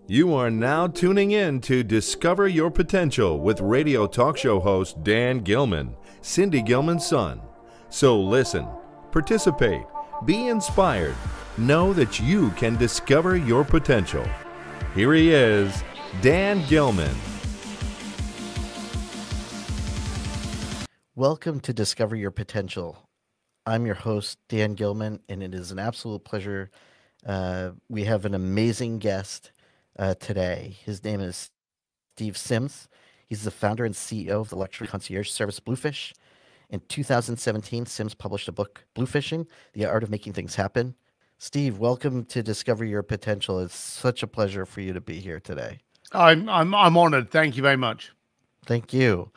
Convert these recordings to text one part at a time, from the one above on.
You are now tuning in to Discover Your Potential with radio talk show host Dan Gilman, Cindy Gilman's son. So listen, participate, be inspired, know that you can discover your potential. Here he is, Dan Gilman. Welcome to Discover Your Potential. I'm your host, Dan Gilman, and it is an absolute pleasure. We have an amazing guest today. His name is Steve Sims. He's the founder and CEO of the luxury concierge service Bluefish. In 2017, Sims published a book, Bluefishing: The Art of Making Things Happen. Steve, welcome to Discover Your Potential. It's such a pleasure for you to be here today. I'm honored. Thank you very much. Thank you.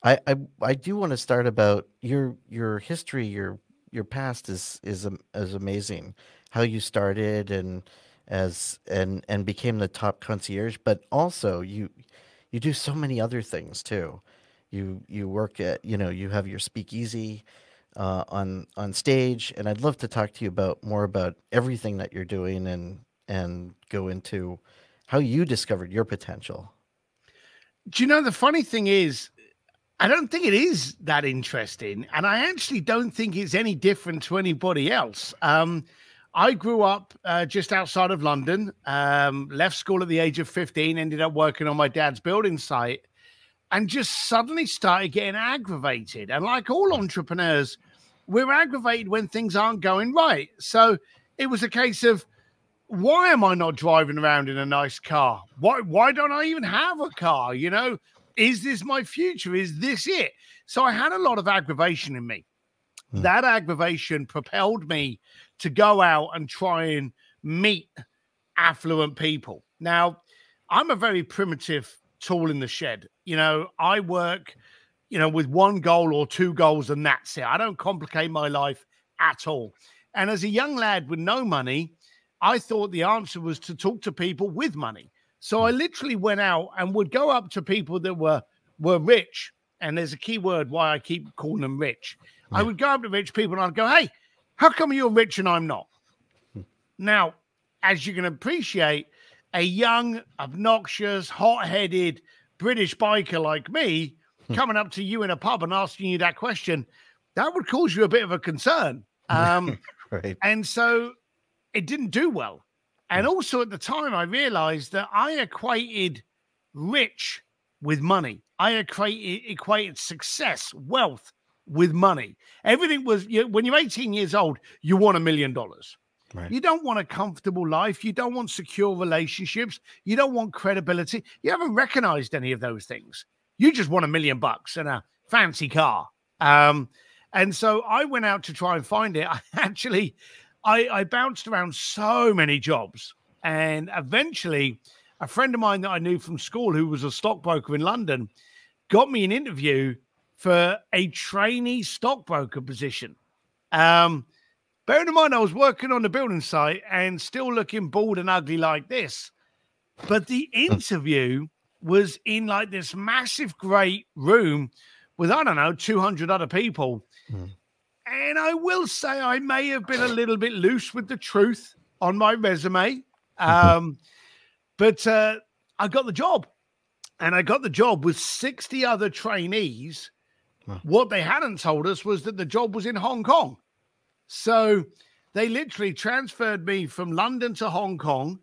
I do want to start about your history. Your past is amazing. How you started and became the top concierge, but also you do so many other things too. You work at, you have your speakeasy on stage, and I'd love to talk to you more about everything that you're doing and go into how you discovered your potential. Do you know, the funny thing is, I don't think it is that interesting, and I actually don't think it's any different to anybody else. I grew up just outside of London, left school at the age of 15, ended up working on my dad's building site, and just suddenly started getting aggravated. And like all entrepreneurs, we're aggravated when things aren't going right. So it was a case of, why am I not driving around in a nice car? Why don't I even have a car? Is this my future? Is this it? So I had a lot of aggravation in me. That aggravation propelled me to go out and try and meet affluent people. Now, I'm a very primitive tool in the shed. I work, with one goal or two goals, and that's it. I don't complicate my life at all. And as a young lad with no money, I thought the answer was to talk to people with money. So I literally went out and would go up to people that were rich. And there's a key word why I keep calling them rich. I would go up to rich people and I'd go, hey, how come you're rich and I'm not? Now, as you can appreciate, a young, obnoxious, hot-headed British biker like me coming up to you in a pub and asking you that question, that would cause you a bit of a concern. Right. And so it didn't do well. And also at the time, I realized that I equated rich with money. I equated success, wealth with money. Everything was, when you're 18 years old, you want $1 million. Right. You don't want a comfortable life. You don't want secure relationships. You don't want credibility. You haven't recognized any of those things. You just want $1 million and a fancy car. And so I went out to try and find it. I bounced around so many jobs, and eventually a friend of mine that I knew from school, who was a stockbroker in London, got me an interview for a trainee stockbroker position. Bearing in mind, I was working on the building site and still looking bald and ugly like this. But the interview was in like this massive, great room with, 200 other people. And I will say I may have been a little bit loose with the truth on my resume. But I got the job. And I got the job with 60 other trainees. What they hadn't told us was that the job was in Hong Kong. So they literally transferred me from London to Hong Kong.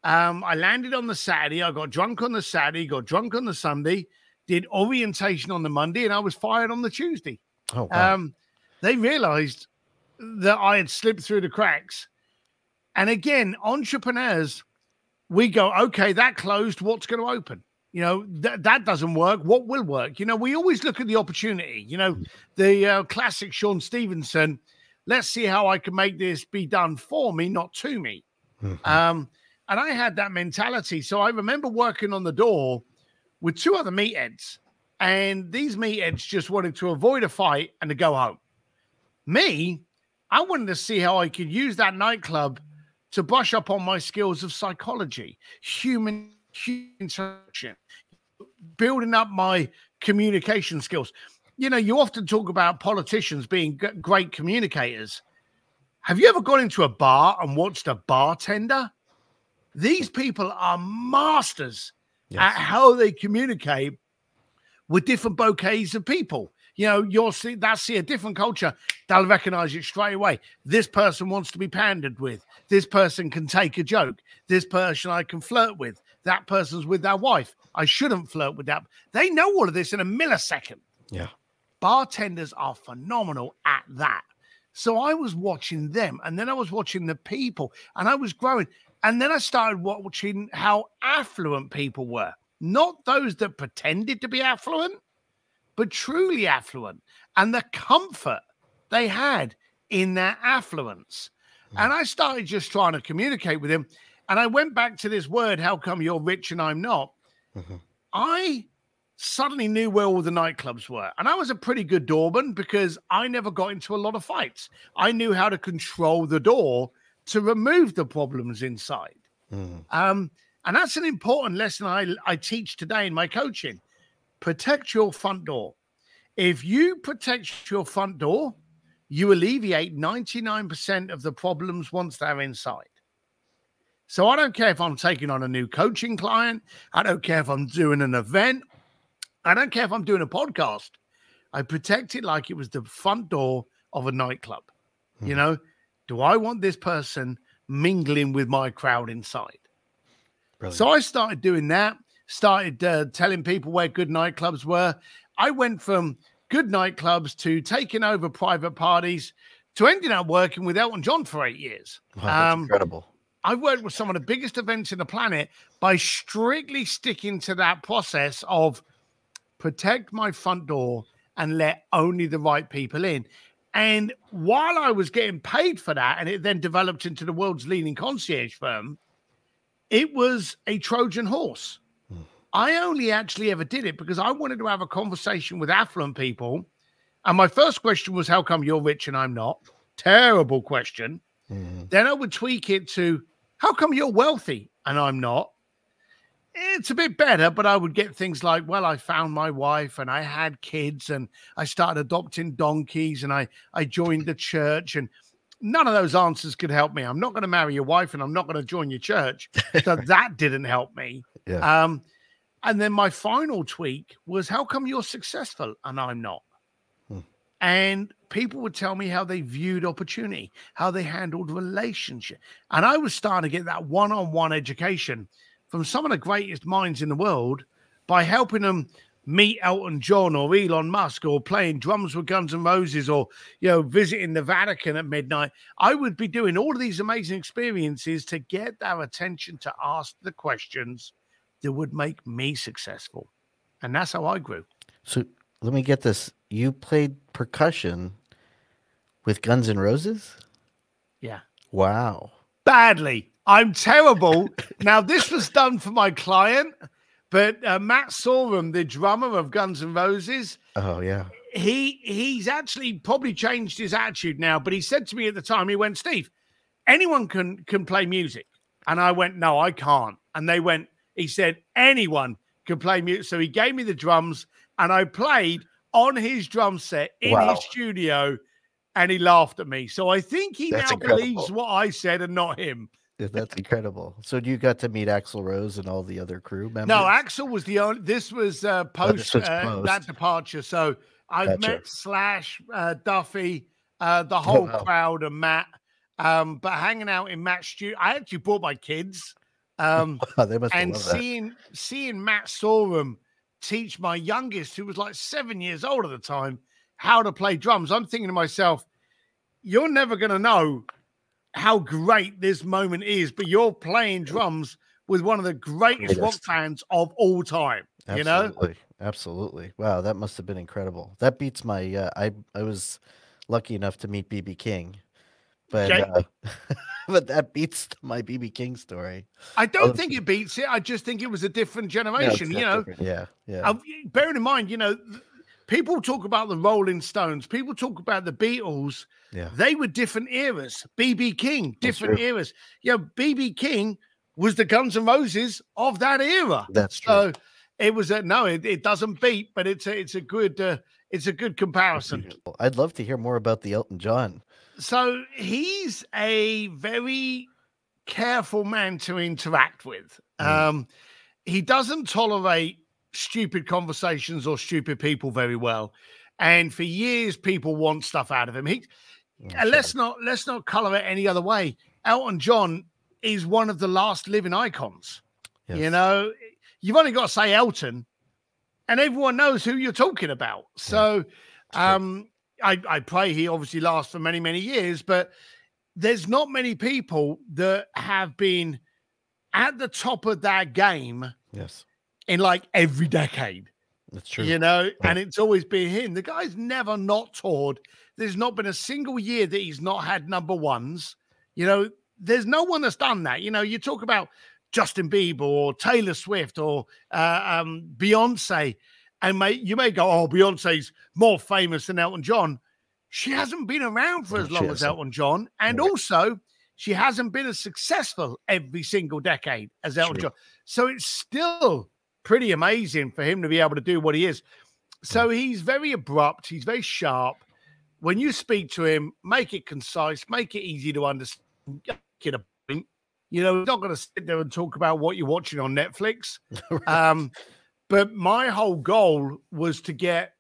I landed on the Saturday. I got drunk on the Saturday, got drunk on the Sunday, did orientation on the Monday, and I was fired on the Tuesday. Oh, wow. They realized that I had slipped through the cracks. And again, entrepreneurs, we go, okay, that closed. What's going to open? That doesn't work. What will work? We always look at the opportunity. The classic Sean Stevenson, let's see how I can make this be done for me, not to me. And I had that mentality. So I remember working on the door with two other meatheads. And these meatheads just wanted to avoid a fight and to go home. Me, I wanted to see how I could use that nightclub to brush up on my skills of psychology, human interaction, building up my communication skills. You often talk about politicians being great communicators. Have you ever gone into a bar and watched a bartender? These people are masters Yes. at how they communicate with different bouquets of people. You know, you'll see a different culture. They'll recognize it straight away. This person wants to be pandered with. This person can take a joke. This person I can flirt with. That person's with their wife. I shouldn't flirt with that. They know all of this in a millisecond. Yeah. Bartenders are phenomenal at that. So I was watching them, and then I was watching the people, and I was growing. And then I started watching how affluent people were. Not those that pretended to be affluent, but truly affluent, and the comfort they had in their affluence. And I started just trying to communicate with him. And I went back to this word, how come you're rich and I'm not? I suddenly knew where all the nightclubs were. And I was a pretty good doorman because I never got into a lot of fights. I knew how to control the door to remove the problems inside. And that's an important lesson I teach today in my coaching. Protect your front door. If you protect your front door, you alleviate 99% of the problems once they're inside. So I don't care if I'm taking on a new coaching client. I don't care if I'm doing an event. I don't care if I'm doing a podcast. I protect it like it was the front door of a nightclub. You know, do I want this person mingling with my crowd inside? Brilliant. So I started doing that, started telling people where good nightclubs were. I went from good nightclubs to taking over private parties to ending up working with Elton John for 8 years. Wow, that's incredible. I worked with some of the biggest events in the planet by strictly sticking to that process of protect my front door and let only the right people in. And while I was getting paid for that, and it then developed into the world's leading concierge firm, it was a Trojan horse. I only actually ever did it because I wanted to have a conversation with affluent people. And my first question was, how come you're rich and I'm not? Terrible question. Then I would tweak it to, how come you're wealthy and I'm not? It's a bit better, but I would get things like, well, I found my wife and I had kids and I started adopting donkeys and I joined the church, and none of those answers could help me. I'm not going to marry your wife and I'm not going to join your church. So that didn't help me. Yeah. And then my final tweak was, how come you're successful and I'm not? And people would tell me how they viewed opportunity, how they handled relationship. And I was starting to get that one-on-one education from some of the greatest minds in the world by helping them meet Elton John or Elon Musk, or playing drums with Guns N' Roses, or, you know, visiting the Vatican at midnight. I would be doing all of these amazing experiences to get their attention to ask the questions that would make me successful. And that's how I grew. So let me get this. You played percussion with Guns N' Roses? Yeah. Wow. Badly. I'm terrible. Now, this was done for my client, but Matt Sorum, the drummer of Guns N' Roses, oh yeah, he's actually probably changed his attitude now. But he said to me at the time, he went, Steve, anyone can play music. And I went, no, I can't. And they went, he said, anyone can play music. So he gave me the drums and I played on his drum set in his studio, and he laughed at me. So I think he now believes what I said and not him. That's incredible. So you got to meet Axl Rose and all the other crew members? No, Axl was the only. This was post that departure. So I've met Slash, Duffy, the whole crowd, and Matt. But hanging out in Matt's studio, I actually brought my kids. They must and love that. seeing Matt Sorum teach my youngest, who was like 7 years old at the time, how to play drums. I'm thinking to myself, you're never going to know how great this moment is, but you're playing drums with one of the greatest rock bands of all time. Absolutely. You know? Absolutely. Wow, that must have been incredible. That beats my I was lucky enough to meet BB King, but but that beats my BB King story. I don't think it beats it. I just think it was a different generation. Yeah. Bearing in mind, people talk about the Rolling Stones. People talk about the Beatles. Yeah. They were different eras. BB King, different eras. BB King was the Guns N' Roses of that era. That's true. So it was it doesn't beat, but it's a good comparison. I'd love to hear more about the Elton John. So he's a very careful man to interact with. He doesn't tolerate stupid conversations or stupid people very well. And for years, people want stuff out of him. Let's not color it any other way. Elton John is one of the last living icons. Yes. You know, you've only got to say Elton, and everyone knows who you're talking about. So, I pray he obviously lasts for many, many years, but there's not many people that have been at the top of that game. Yes. In like every decade. That's true. You know, and it's always been him. The guy's never not toured. There's not been a single year that he's not had number ones. You know, there's no one that's done that. You know, you talk about Justin Bieber or Taylor Swift or Beyonce, and you may go, oh, Beyonce's more famous than Elton John. She hasn't been around for as long as Elton John. And also, she hasn't been as successful every single decade as Elton John. So it's still pretty amazing for him to be able to do what he is. So he's very abrupt. He's very sharp. When you speak to him, make it concise, make it easy to understand. Get a point. You know, he's not going to sit there and talk about what you're watching on Netflix. But my whole goal was to get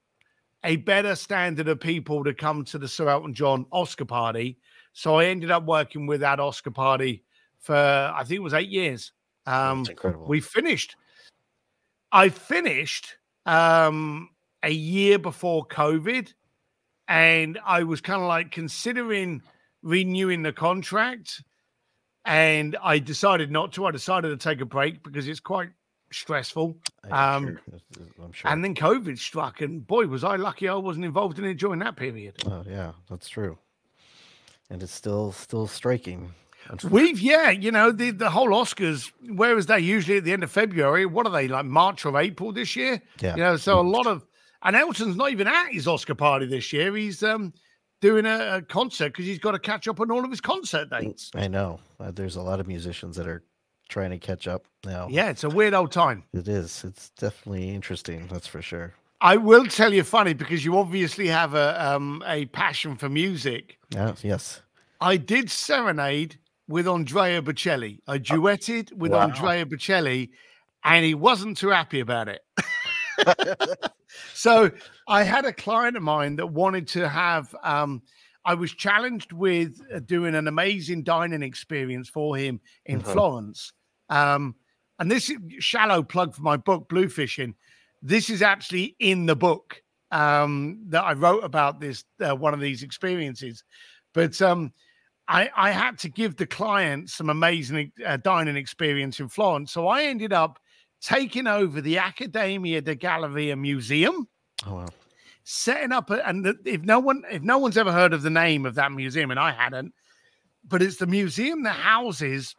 a better standard of people to come to the Sir Elton John Oscar party. So I ended up working with that Oscar party for, I think it was 8 years. That's incredible. I finished a year before COVID, and I was kind of like considering renewing the contract, and I decided not to. I decided to take a break because it's quite stressful. I'm sure. And then COVID struck, and boy, was I lucky I wasn't involved in it during that period. Oh yeah, that's true. And it's still striking. You know, the whole Oscars, whereas they usually at the end of February, what are they, like March or April this year? Yeah. You know, so a lot of, and Elton's not even at his Oscar party this year. He's doing a concert because he's got to catch up on all of his concert dates. I know. There's a lot of musicians that are trying to catch up now. Yeah, it's a weird old time. It is. It's definitely interesting. That's for sure. I will tell you funny because you obviously have a passion for music. Yes. I did serenade with Andrea Bocelli. I duetted with Andrea Bocelli, and he wasn't too happy about it. So I had a client of mine that wanted to have, I was challenged with doing an amazing dining experience for him in Florence. And this is shallow plug for my book, Blue Fishing. This is actually in the book that I wrote about this, one of these experiences. But I had to give the client some amazing dining experience in Florence. So I ended up taking over the Accademia della Galleria Museum. Oh, wow. Setting up, if no one's ever heard of the name of that museum, and I hadn't, but it's the museum that houses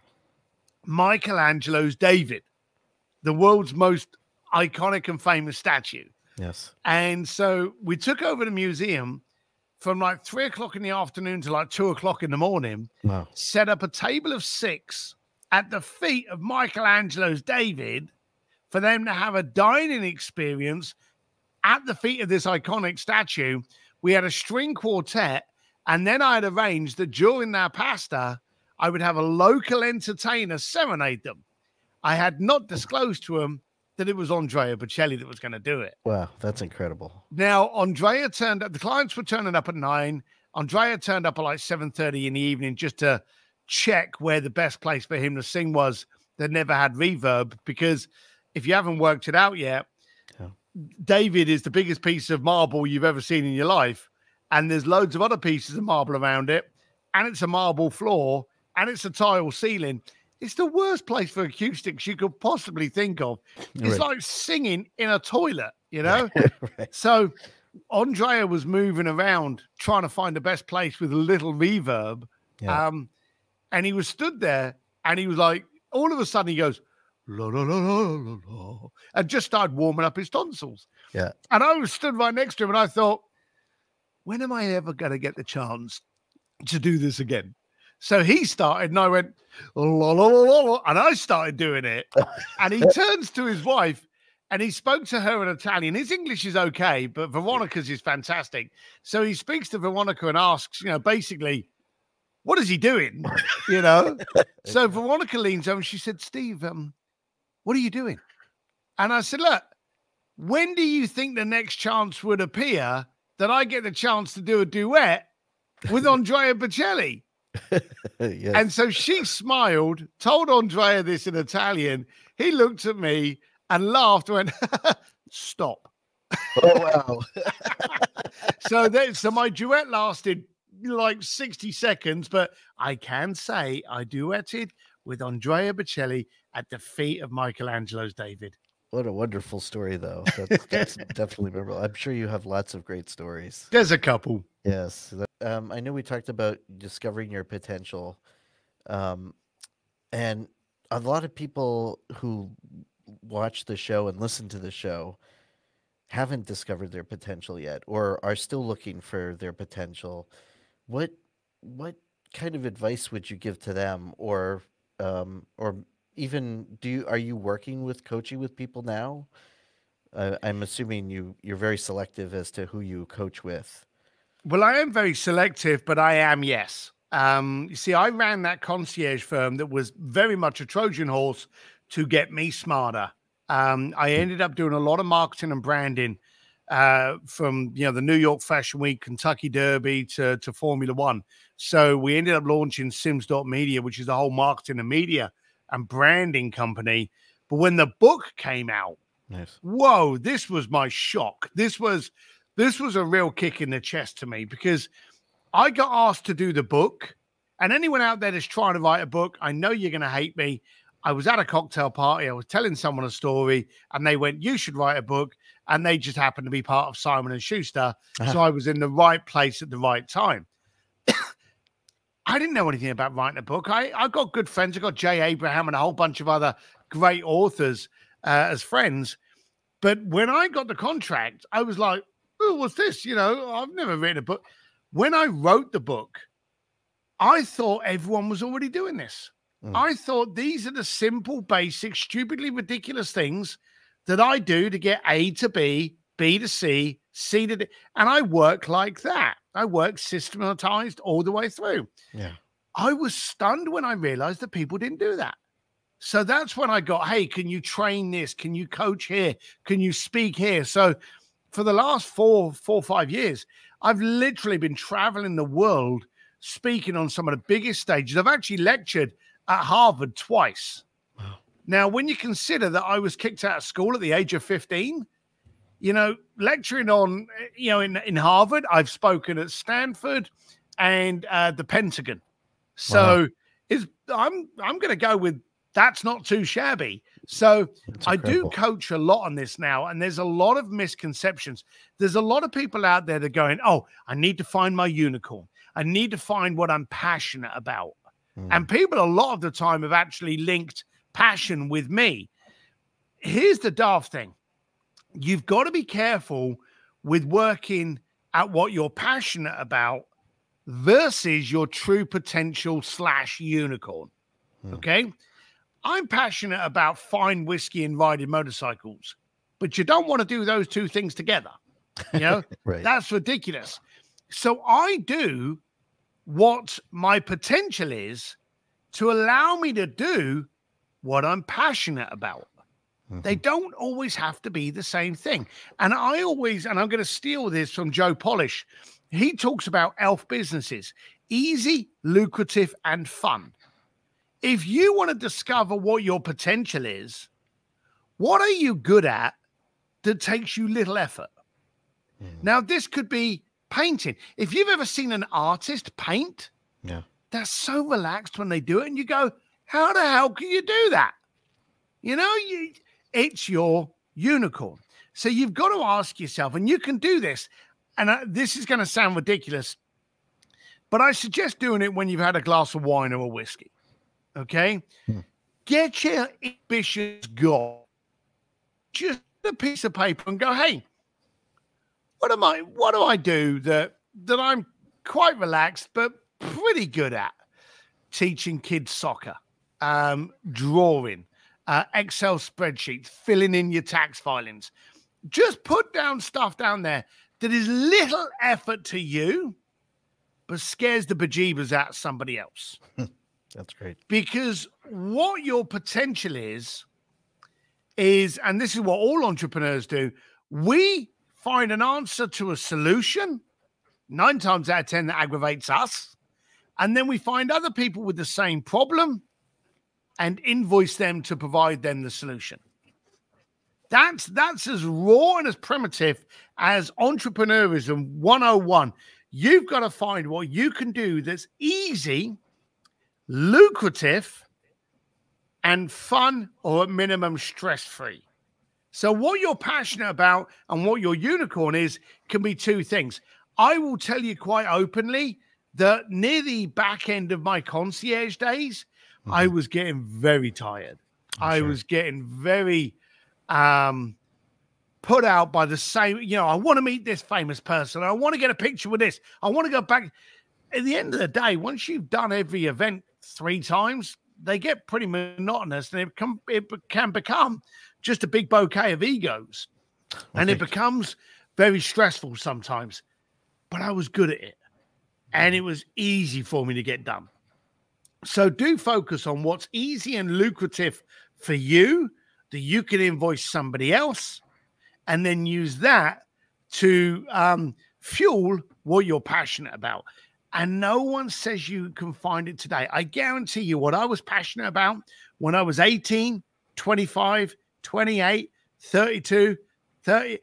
Michelangelo's David, the world's most iconic and famous statue. Yes. And so we took over the museum from like 3 o'clock in the afternoon to like 2 o'clock in the morning. Wow. Set up a table of 6 at the feet of Michelangelo's David for them to have a dining experience at the feet of this iconic statue. We had a string quartet, and then I had arranged that during their pasta, I would have a local entertainer serenade them. I had not disclosed to them that it was Andrea Bocelli that was going to do it. Wow, that's incredible. Now, Andrea turned up, the clients were turning up at 9. Andrea turned up at like 7:30 in the evening just to check where the best place for him to sing was that never had reverb, because if you haven't worked it out yet, David is the biggest piece of marble you've ever seen in your life, and there's loads of other pieces of marble around it, and it's a marble floor, and it's a tile ceiling. It's the worst place for acoustics you could possibly think of. It's like singing in a toilet, you know? Right. So Andrea was moving around trying to find the best place with a little reverb. Yeah. And he was stood there, and he was like, all of a sudden he goes, la, la, la, la, la, la, and just started warming up his tonsils. Yeah. And I was stood right next to him, and I thought, when am I ever going to get the chance to do this again? So he started, and I went, la, la, la, la, la, and I started doing it. And he turns to his wife, and he spoke to her in Italian. His English is okay, but Veronica's is fantastic. So he speaks to Veronica and asks, basically, what is he doing? You know? So Veronica leans over and she said, Steve, what are you doing? And I said, look, when do you think the next chance would appear that I get the chance to do a duet with Andrea Bocelli? Yes. And so she smiled, told Andrea this in Italian. He looked at me and laughed, went, stop. Oh, wow. So my duet lasted like 60 seconds, but I can say I duetted with Andrea Bocelli at the feet of Michelangelo's David. What a wonderful story, though. That's definitely memorable. I'm sure you have lots of great stories. There's a couple. Yes. I know we talked about discovering your potential. And a lot of people who watch the show and listen to the show haven't discovered their potential yet, or are still looking for their potential. What kind of advice would you give to them, or even are you working with coaching with people now? I'm assuming you're very selective as to who you coach with. Well, I am very selective, but I am, yes. You see, I ran that concierge firm that was very much a Trojan horse to get me smarter. I ended up doing a lot of marketing and branding from the New York Fashion Week, Kentucky Derby to Formula One. So we ended up launching Sims.media, which is a whole marketing and media and branding company. But when the book came out, nice. Whoa, this was my shock. This was a real kick in the chest to me, because I got asked to do the book. And anyone out there that's trying to write a book, I know you're going to hate me. I was at a cocktail party. I was telling someone a story and they went, you should write a book. And they just happened to be part of Simon & Schuster. So I was in the right place at the right time. I didn't know anything about writing a book. I got good friends. I got Jay Abraham and a whole bunch of other great authors as friends. But when I got the contract, I was like, oh, what's this? I've never written a book. When I wrote the book, I thought everyone was already doing this. I thought these are the simple, basic, stupidly ridiculous things that I do to get A to B, B to C, C to D. And I work like that. I work systematized all the way through. Yeah. I was stunned when I realized that people didn't do that. So that's when I got, hey, can you train this? Can you coach here? Can you speak here? So for the last 4 or 5 years, I've literally been traveling the world speaking on some of the biggest stages. I've actually lectured at Harvard twice. Wow. Now, when you consider that I was kicked out of school at the age of 15, lecturing on, in Harvard, I've spoken at Stanford and the Pentagon. So I'm going to go with that's not too shabby. So I do coach a lot on this now, and there's a lot of misconceptions. There's a lot of people out there that are going, oh, I need to find my unicorn. I need to find what I'm passionate about. And people a lot of the time have actually linked passion with me. Here's the daft thing. You've got to be careful with working at what you're passionate about versus your true potential / unicorn. Okay? I'm passionate about fine whiskey and riding motorcycles, but you don't want to do those two things together. Right. That's ridiculous. So I do what my potential is to allow me to do what I'm passionate about. They don't always have to be the same thing. And I'm going to steal this from Joe Polish. He talks about ELF businesses, easy, lucrative, and fun. If you want to discover what your potential is, what are you good at that takes you little effort? Now, this could be painting. If you've ever seen an artist paint, they're so relaxed when they do it. And you go, how the hell can you do that? It's your unicorn. So you've got to ask yourself, and you can do this. And this is going to sound ridiculous, but I suggest doing it when you've had a glass of wine or a whiskey. Okay? Get your ambitions going. Just a piece of paper and go, hey, what do I do that I'm quite relaxed, but pretty good at? Teaching kids soccer, drawing, Excel spreadsheets, filling in your tax filings. Just put down stuff down there that is little effort to you, but scares the bejeebers out of somebody else. That's great. Because what your potential is, and this is what all entrepreneurs do, we find an answer to a solution, 9 times out of 10 that aggravates us, and then we find other people with the same problem and invoice them to provide them the solution. That's as raw and as primitive as entrepreneurism 101. You've got to find what you can do that's easy, lucrative, and fun, or at minimum stress-free. So what you're passionate about and what your unicorn is can be 2 things. I will tell you quite openly that near the back end of my concierge days, I was getting very tired. I was getting very put out by the same, I want to meet this famous person. I want to get a picture with this. I want to go back. At the end of the day, once you've done every event 3 times, they get pretty monotonous, and it can become just a big bouquet of egos. And it becomes very stressful sometimes. But I was good at it, and it was easy for me to get done. So do focus on what's easy and lucrative for you, that you can invoice somebody else, and then use that to fuel what you're passionate about. And no one says you can find it today. I guarantee you what I was passionate about when I was 18, 25, 28, 32, 30,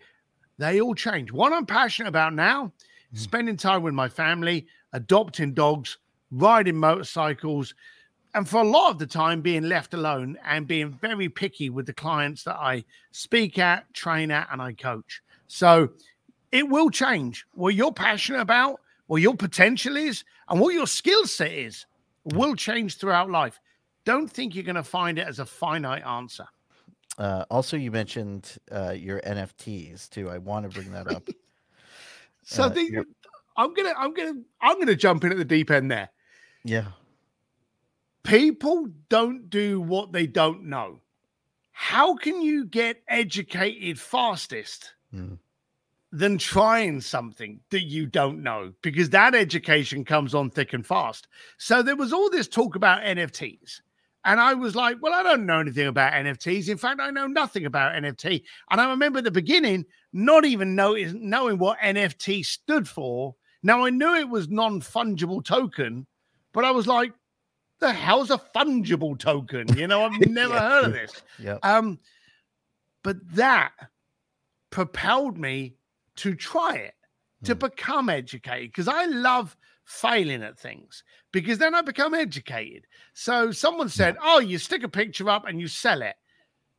they all change. What I'm passionate about now, spending time with my family, adopting dogs, riding motorcycles, and for a lot of the time being left alone and being very picky with the clients that I speak at, train at, and I coach. So it will change. What you're passionate about, what your potential is, and what your skill set is will change throughout life. Don't think you're going to find it as a finite answer. Also, you mentioned your NFTs too. I want to bring that up. So I'm gonna jump in at the deep end there. Yeah. People don't do what they don't know. How can you get educated fastest than trying something that you don't know? Because that education comes on thick and fast. So there was all this talk about NFTs. And I was like, well, I don't know anything about NFTs. In fact, I know nothing about NFT. And I remember at the beginning, not even knowing what NFT stood for. Now, I knew it was non-fungible token, but I was like, the hell's a fungible token? I've never heard of this. But that propelled me to try it, to become educated, because I love failing at things, because then I become educated. So someone said, oh, you stick a picture up and you sell it.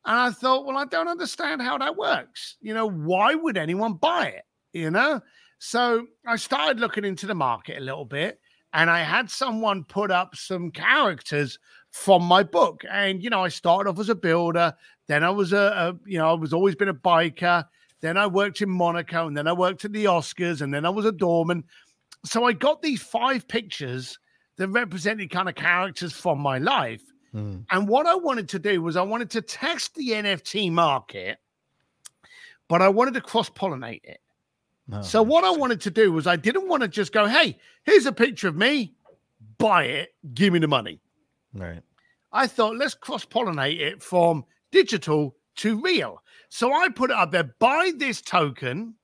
And I thought, well, I don't understand how that works. Why would anyone buy it? So I started looking into the market a little bit, and I had someone put up some characters from my book. And, I started off as a builder. Then I was I was always been a biker. Then I worked in Monaco, and then I worked at the Oscars, and then I was a doorman. So I got these 5 pictures that represented kind of characters from my life. And what I wanted to do was I wanted to test the NFT market, but I wanted to cross-pollinate it. So what I wanted to do was I didn't want to just go, hey, here's a picture of me, buy it, give me the money. Right. I thought, let's cross-pollinate it from digital to real. So I put it up there, buy this token,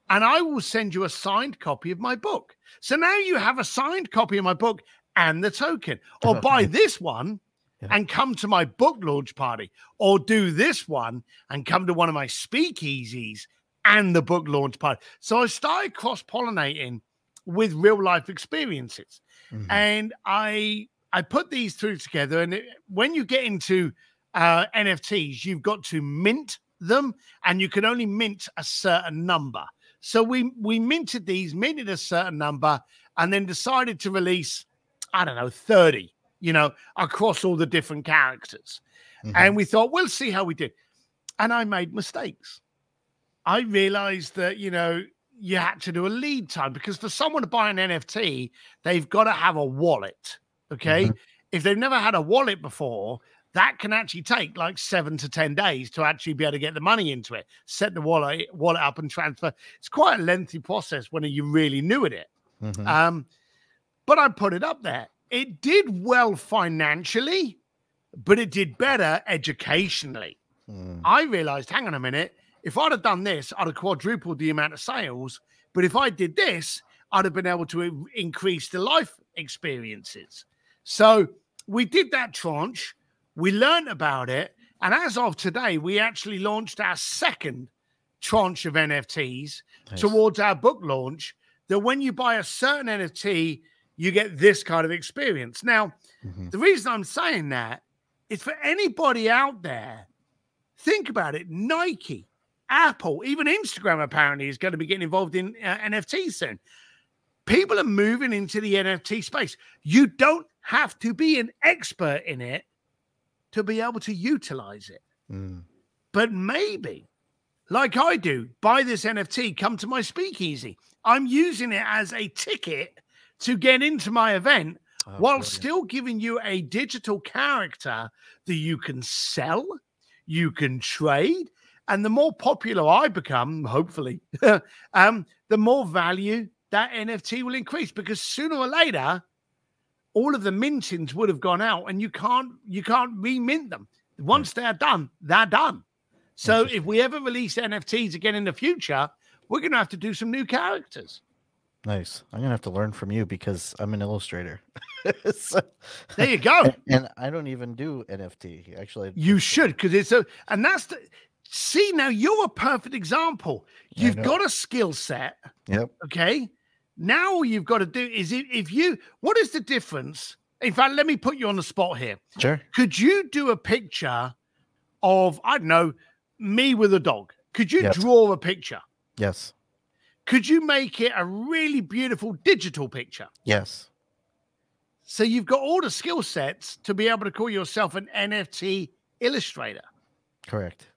and I will send you a signed copy of my book. So now you have a signed copy of my book and the token. Or buy this one and come to my book launch party. Or do this one and come to one of my speakeasies and the book launch party. So I started cross-pollinating with real-life experiences. And I put these through together. And when you get into NFTs, you've got to mint them, and you can only mint a certain number. So we minted a certain number, and then decided to release, 30, across all the different characters. And we thought, we'll see how we did. And I made mistakes. I realized that, you had to do a lead time, because for someone to buy an NFT, they've got to have a wallet. Okay. If they've never had a wallet before, that can actually take like 7 to 10 days to actually be able to get the money into it, set the wallet up and transfer. It's quite a lengthy process when you're really new at it. but I put it up there. It did well financially, but it did better educationally. I realized, hang on a minute, if I'd have done this, I'd have quadrupled the amount of sales. But if I did this, I'd have been able to increase the life experiences. So we did that tranche. We learned about it. And as of today, we actually launched our second tranche of NFTs towards our book launch, that when you buy a certain NFT, you get this kind of experience. Now, the reason I'm saying that is for anybody out there, think about it. Nike, Apple, even Instagram apparently is going to be getting involved in NFTs soon. People are moving into the NFT space. You don't have to be an expert in it to be able to utilize it. But maybe, like I do, buy this NFT, come to my speakeasy. I'm using it as a ticket to get into my event while still giving you a digital character that you can sell, you can trade, and the more popular I become, hopefully, the more value that NFT will increase, because sooner or later, all of the mintings would have gone out, and you can't remint them. Once they're done, they're done. So if we ever release NFTs again in the future, we're going to have to do some new characters. Nice. I'm going to have to learn from you because I'm an illustrator. So, there you go. And I don't even do NFT. Actually, you should, because it's and that's the, see, now you're a perfect example. You've got a skill set. Yep. Okay. Now all you've got to do is what is the difference? In fact, let me put you on the spot here. Sure. Could you do a picture of, I don't know, me with a dog? Could you draw a picture? Yes. Could you make it a really beautiful digital picture? Yes. So you've got all the skill sets to be able to call yourself an NFT illustrator. Correct.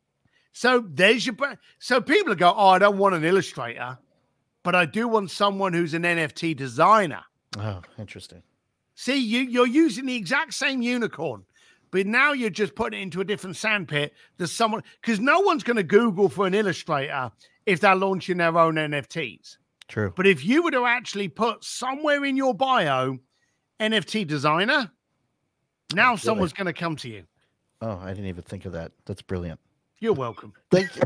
So there's your so people go, oh, I don't want an illustrator, but I do want someone who's an NFT designer. Oh, interesting. See, you're using the exact same unicorn, but now you're just putting it into a different sandpit. There's someone, because no one's going to Google for an illustrator if they're launching their own NFTs. True. But if you were to actually put somewhere in your bio, NFT designer, now someone's going to come to you. Oh, I didn't even think of that. That's brilliant. You're welcome. Thank you.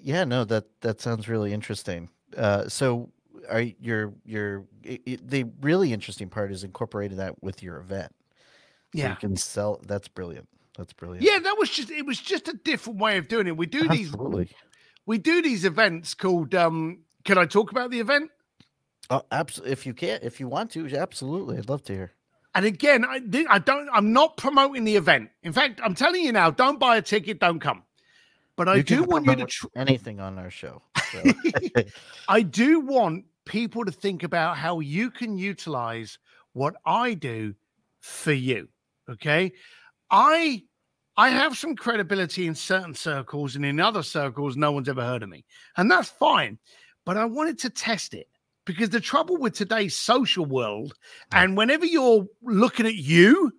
Yeah, no, that sounds really interesting. So the really interesting part is incorporating that with your event. So you can sell. That's brilliant. That's brilliant. Yeah, it was just a different way of doing it. We do these events called can I talk about the event? Oh, absolutely. If you want to, absolutely. I'd love to hear. And again, I'm not promoting the event. In fact, I'm telling you now, don't buy a ticket, don't come. But I do want you to anything on our show. So. I do want people to think about how you can utilize what I do for you. Okay. I have some credibility in certain circles, and in other circles, no one's ever heard of me. And that's fine. But I wanted to test it, because the trouble with today's social world, and whenever you're looking at you,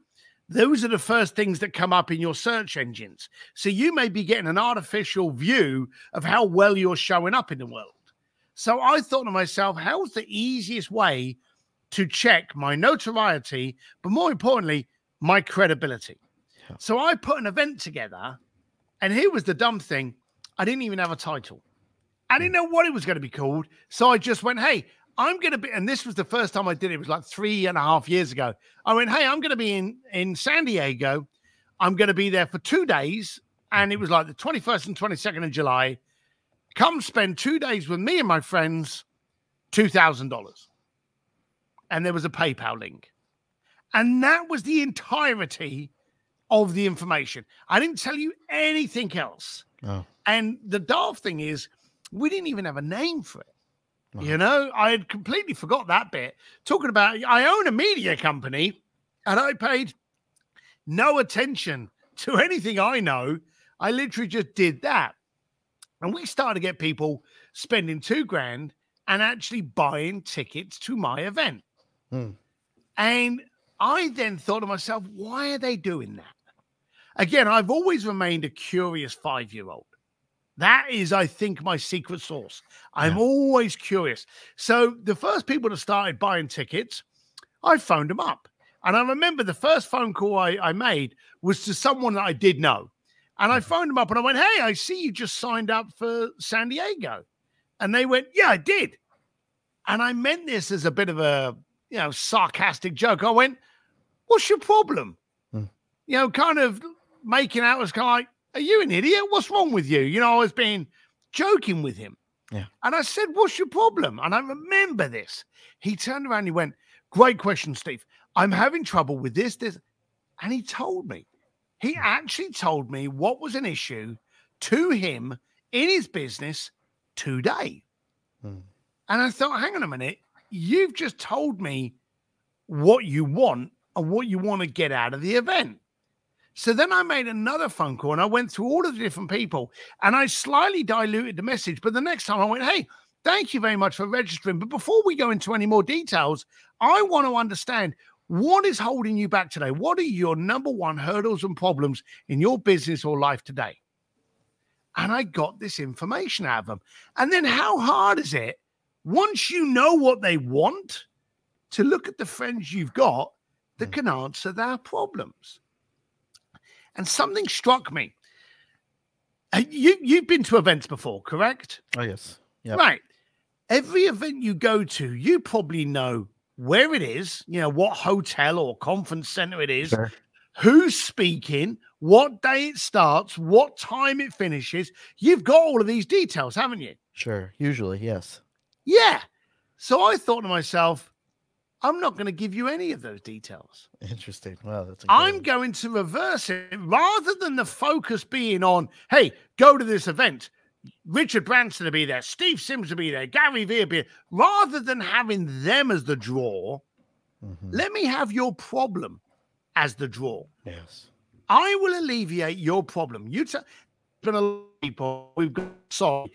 those are the first things that come up in your search engines. So you may be getting an artificial view of how well you're showing up in the world. So I thought to myself, how's the easiest way to check my notoriety, but more importantly, my credibility? Yeah. So I put an event together, and here was the dumb thing. I didn't even have a title. I didn't know what it was going to be called. So I just went, hey, I'm going to be, and this was the first time I did it. It was like 3.5 years ago. I went, hey, I'm going to be in San Diego. I'm going to be there for 2 days. And it was like the 21st and 22nd of July. Come spend 2 days with me and my friends, $2,000. And there was a PayPal link. And that was the entirety of the information. I didn't tell you anything else. Oh. And the daft thing is, we didn't even have a name for it. Oh. You know, I had completely forgot that bit. Talking about, I own a media company, and I paid no attention to anything I know. I literally just did that. And we started to get people spending $2,000 and actually buying tickets to my event. And I then thought to myself, why are they doing that? Again, I've always remained a curious 5-year-old. That is, I think, my secret sauce. I'm always curious. So the first people that started buying tickets, I phoned them up. And I remember the first phone call I made was to someone that I did know. And I phoned them up and I went, hey, I see you just signed up for San Diego. And they went, yeah, I did. And I meant this as a bit of a, sarcastic joke. I went, what's your problem? Kind of making out as kind of like, are you an idiot? What's wrong with you? I was being joking with him. Yeah. And I said, what's your problem? And I remember this. He turned around and he went, great question, Steve. I'm having trouble with this. And he told me. He actually told me what was an issue to him in his business today. And I thought, hang on a minute. You've just told me what you want and what you want to get out of the event. So then I made another phone call and I went through all of the different people and I slightly diluted the message. But the next time I went, hey, thank you very much for registering. But before we go into any more details, I want to understand what is holding you back today. What are your number one hurdles and problems in your business or life today? And I got this information out of them. And then how hard is it, once you know what they want, to look at the friends you've got that can answer their problems? And something struck me. You've been to events before, correct? Oh, yes. Yep. Right. Every event you go to, you probably know where it is, what hotel or conference center it is, Sure. who's speaking, what day it starts, what time it finishes. You've got all of these details, haven't you? Sure. Usually, yes. Yeah. So I thought to myself, I'm not going to give you any of those details. Interesting. Wow, that's I'm incredible. going to reverse it. Rather than the focus being on, hey, go to this event, Richard Branson will be there, Steve Sims will be there, Gary Vee will be there. Rather than having them as the draw, let me have your problem as the draw. Yes. I will alleviate your problem. You tell people we've got, sorry,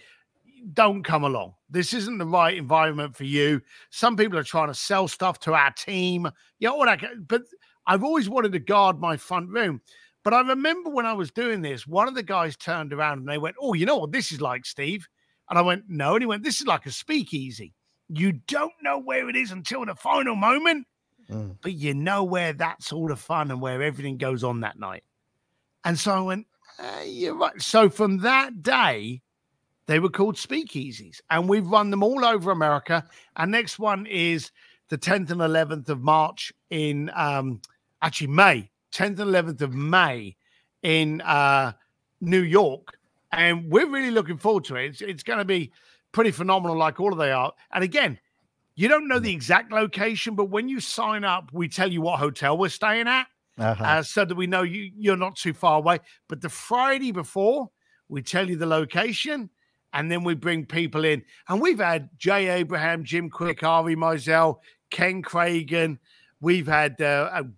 don't come along. This isn't the right environment for you. Some people are trying to sell stuff to our team. All that. But I've always wanted to guard my front room. But I remember when I was doing this, one of the guys turned around and they went, oh, you know what this is like, Steve? And I went, no. And he went, this is like a speakeasy. You don't know where it is until the final moment, but you know where that's all the fun and where everything goes on that night. And so I went, you're right. So from that day, they were called speakeasies, and we've run them all over America. Our next one is the 10th and 11th of March in May, 10th and 11th of May in New York. And we're really looking forward to it. It's going to be pretty phenomenal, like all of they are. And again, you don't know the exact location, but when you sign up, we tell you what hotel we're staying at so that we know you're not too far away. But the Friday before, we tell you the location. And then we bring people in. And we've had Jay Abraham, Jim Quick, Ari Mizell, Ken Cragen. We've had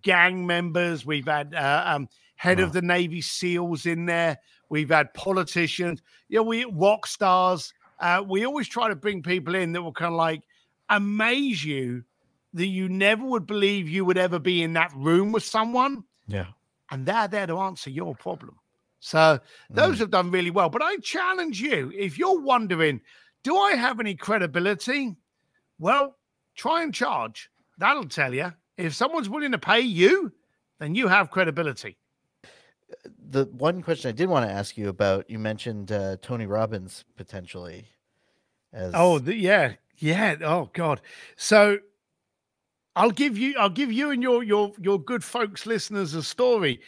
gang members. We've had head of the Navy SEALs in there. We've had politicians. We rock stars. We always try to bring people in that will kind of like amaze you that you never would believe you would ever be in that room with someone. Yeah. And they're there to answer your problem. So those have done really well. But I challenge you, if you're wondering, do I have any credibility? Well, try and charge. That'll tell you. If someone's willing to pay you, then you have credibility. The one question I did want to ask you about, you mentioned Tony Robbins potentially. As Yeah. Oh God. So I'll give you and your good folks listeners a story.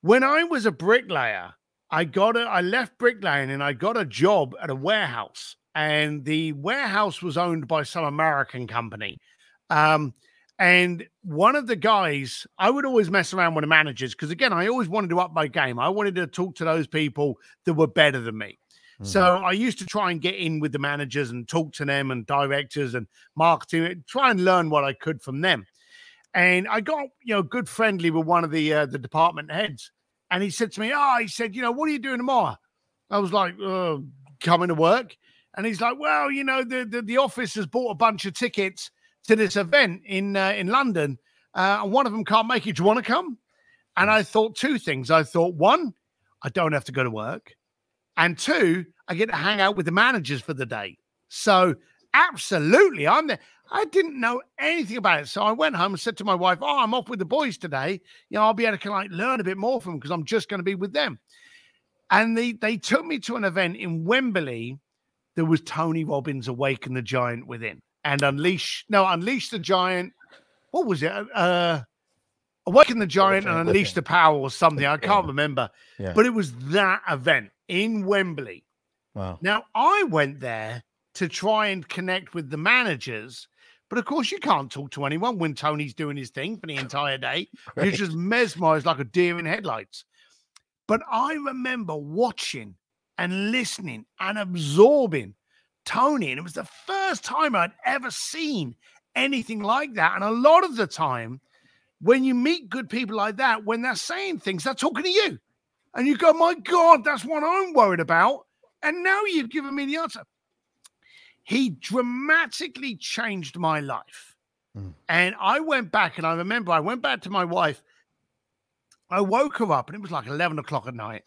When I was a bricklayer, I left bricklaying and I got a job at a warehouse, and the warehouse was owned by some American company. And one of the guys, I would always mess around with the managers because, again, I always wanted to up my game. I wanted to talk to those people that were better than me. So I used to try and get in with the managers and talk to them and directors and marketing, try and learn what I could from them. And I got, good friendly with one of the department heads. And he said to me, what are you doing tomorrow? I was like, coming to work. And he's like, well, the office has bought a bunch of tickets to this event in London. And one of them can't make it. Do you want to come? And I thought two things. I thought, one, I don't have to go to work. And 2, I get to hang out with the managers for the day. So absolutely, I'm there. I didn't know anything about it. So I went home and said to my wife, oh, I'm off with the boys today. I'll be able to like learn a bit more from them because I'm just going to be with them. And they took me to an event in Wembley. There was Tony Robbins, Awaken the Giant Within, and Unleash the Giant. What was it? Awaken the Giant and Unleash the Power or something. I can't remember. Yeah. But it was that event in Wembley. Wow. Now, I went there to try and connect with the managers. But, of course, you can't talk to anyone when Tony's doing his thing for the entire day. Right. You're just mesmerized like a deer in headlights. But I remember watching and listening and absorbing Tony. And it was the first time I'd ever seen anything like that. And a lot of the time, when you meet good people like that, when they're saying things, they're talking to you. And you go, my God, that's what I'm worried about. And now you've given me the answer. He dramatically changed my life. And I went back, and I remember I went back to my wife. I woke her up, and it was like 11 o'clock at night.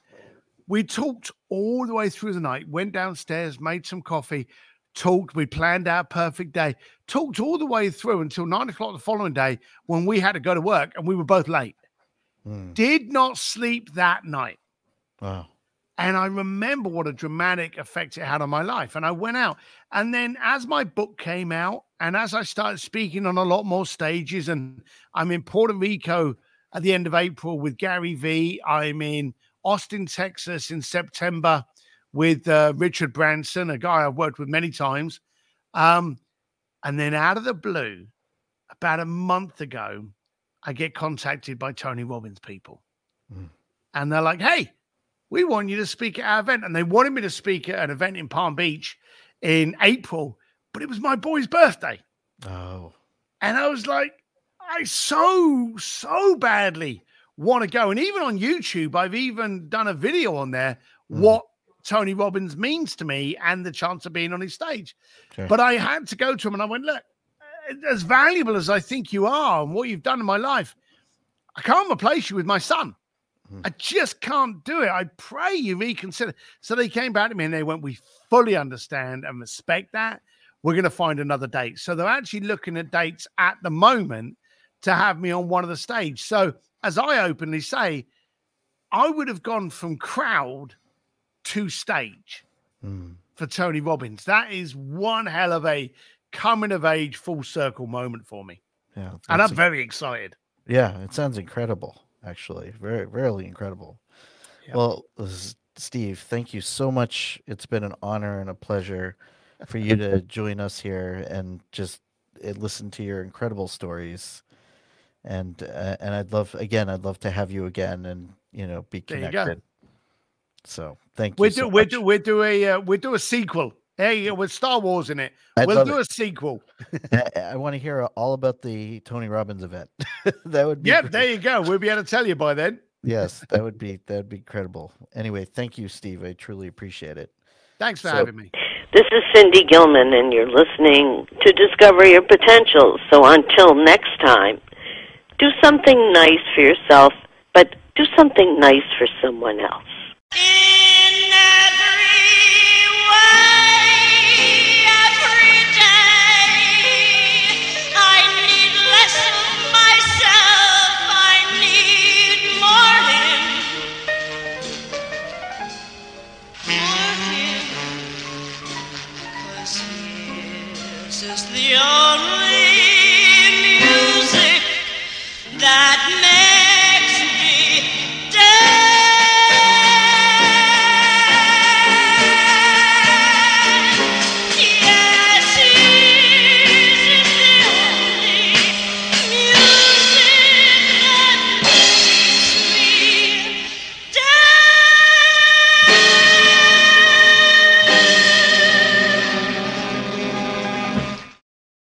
We talked all the way through the night, went downstairs, made some coffee, talked. We planned our perfect day, talked all the way through until 9 o'clock the following day when we had to go to work, and we were both late. Did not sleep that night. Wow. And I remember what a dramatic effect it had on my life. And I went out. And then as my book came out, and as I started speaking on a lot more stages, and I'm in Puerto Rico at the end of April with Gary Vee. I'm in Austin, Texas in September with Richard Branson, a guy I've worked with many times. And then out of the blue, about a month ago, I get contacted by Tony Robbins people. And they're like, hey, we want you to speak at our event. And they wanted me to speak at an event in Palm Beach in April, but it was my boy's birthday. Oh. And I was like, I so badly want to go. And even on YouTube, I've even done a video on there, what Tony Robbins means to me and the chance of being on his stage. Sure. But I had to go to him and I went, look, as valuable as I think you are and what you've done in my life, I can't replace you with my son. I just can't do it. I pray you reconsider. So they came back to me and they went, we fully understand and respect that. We're going to find another date. So they're actually looking at dates at the moment to have me on one of the stage. So as I openly say, I would have gone from crowd to stage for Tony Robbins. That is one hell of a coming of age full circle moment for me. Yeah. And I'm very excited. Yeah, it sounds incredible. Actually, very, really incredible. Yep. Well, Steve, thank you so much. It's been an honor and a pleasure for you to join us here and just listen to your incredible stories. And I'd love to have you again and be connected. There you go. So thank you. We'll do a sequel. Hey, with Star Wars in it. We'll do a sequel. I want to hear all about the Tony Robbins event. That would be great. There you go. We'll be able to tell you by then. Yes, that'd be incredible. Anyway, thank you, Steve. I truly appreciate it. Thanks for having me. This is Cindy Gilman, and you're listening to Discover Your Potential. So until next time, do something nice for yourself, but do something nice for someone else.